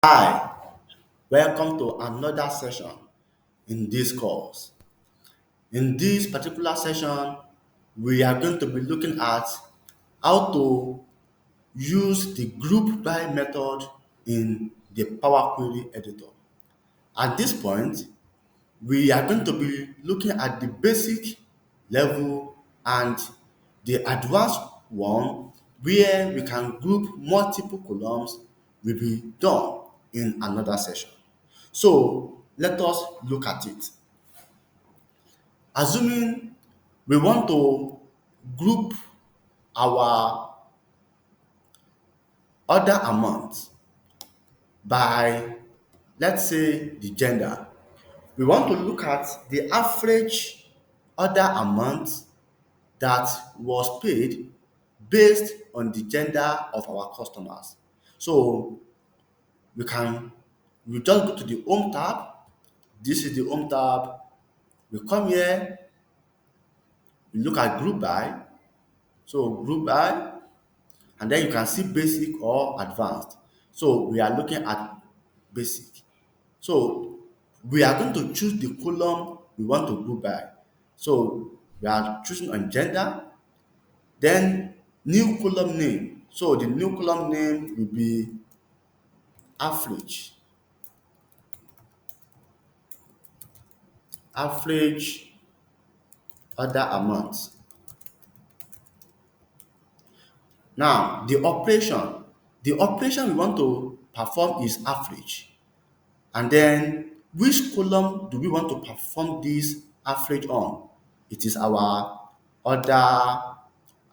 Hi, welcome to another session in this course. In this particular session, we are going to be looking at how to use the group by method in the Power Query editor. At this point, we are going to be looking at the basic level and the advanced one where we can group multiple columns will be done in another session. So let us look at it. Assuming we want to group our order amount by, let's say, the gender. We want to look at the average order amount that was paid based on the gender of our customers. So we can we just go to the home tab. This is the home tab. We come here, we look at group by. So group by, and then you can see basic or advanced. So we are looking at basic. So we are going to choose the column we want to group by. So we are choosing on gender, then new column name. So the new column name will be average. Average order amount. Now the operation we want to perform is average. And then which column do we want to perform this average on? It is our order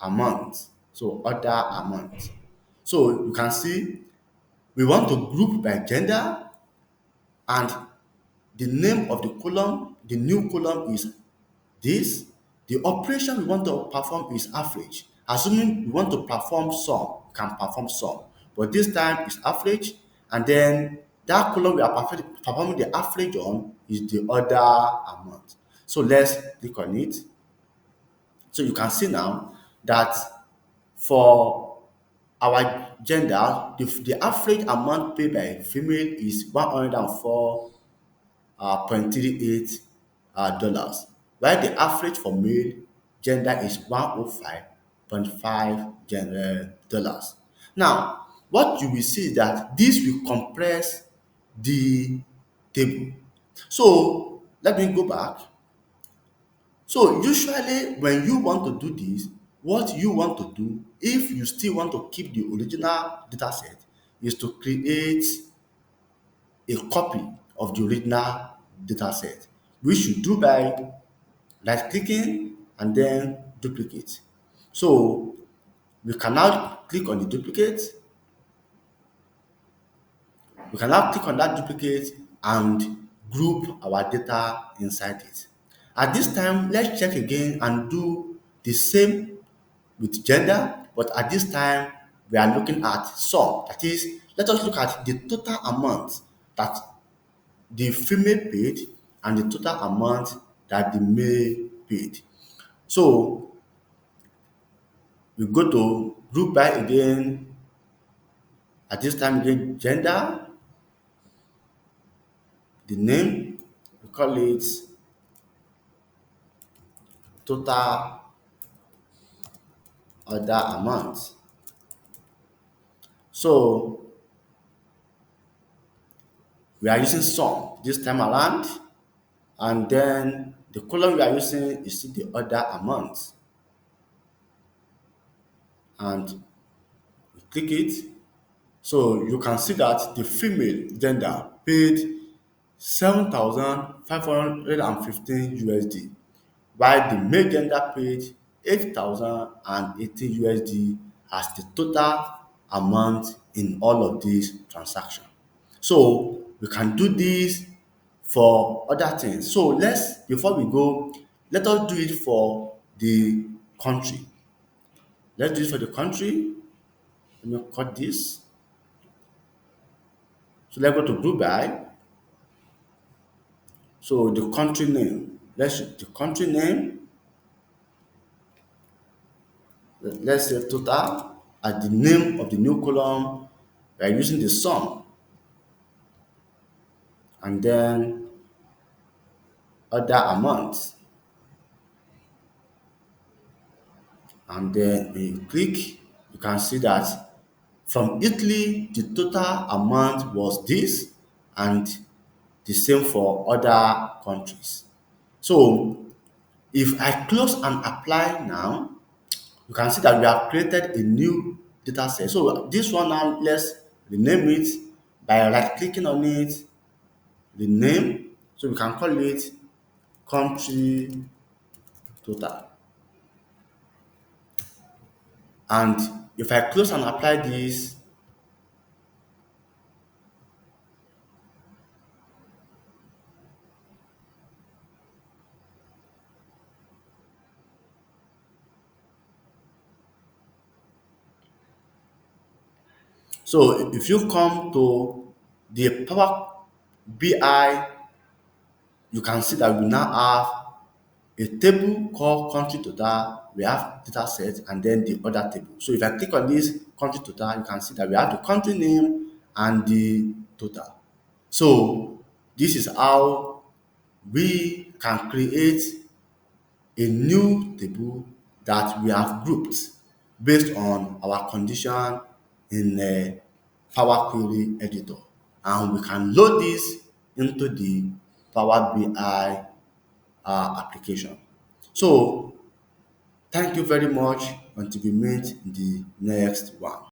amount. So order amount. So you can see we want to group by gender, and the name of the column, the new column is this. The operation we want to perform is average. Assuming we want to perform sum, we can perform sum. But this time is average, and then that column we are performing the average on is the order amount. So let's click on it. So you can see now that for our gender, the average amount paid by female is 104 0.38 dollars, while the average for male gender is 105.5 dollars. Now, what you will see is that this will compress the table. So let me go back. So usually when you want to do this, what you want to do, if you still want to keep the original data set, is to create a copy of the original data set, which you do by right clicking and then duplicate. So we can now click on the duplicate. We can now click on that duplicate and group our data inside it. At this time, let's check again and do the same with gender, but at this time we are looking at sum. That is, let us look at the total amount that the female paid and the total amount that the male paid. So we go to group by again. At this time again, gender, the name, we call it total order amount. So we are using sum this time around, and then the column we are using is the order amount, and we click it. So you can see that the female gender paid 7,515 USD, while the male gender paid 8,018 USD as the total amount in all of these transactions. So we can do this for other things. So before we go, let us do it for the country. Let's do it for the country. Let me cut this. So let's go to group by. So the country name. Let's the country name. Let's say total. At the name of the new column, we are using the sum. and then other amounts, and then when you click, you can see that from Italy the total amount was this, and the same for other countries. So if I close and apply now, you can see that we have created a new data set. So this one now, let's rename it by right clicking on it, rename. So we can call it country total. And if I close and apply this, so if you come to the Power BI, you can see that we now have a table called country total. We have data set and then the other table. So if I click on this country total, you can see that we have the country name and the total. So this is how we can create a new table that we have grouped based on our condition in a Power Query editor. And we can load this into the Power BI application. So thank you very much until we meet in the next one.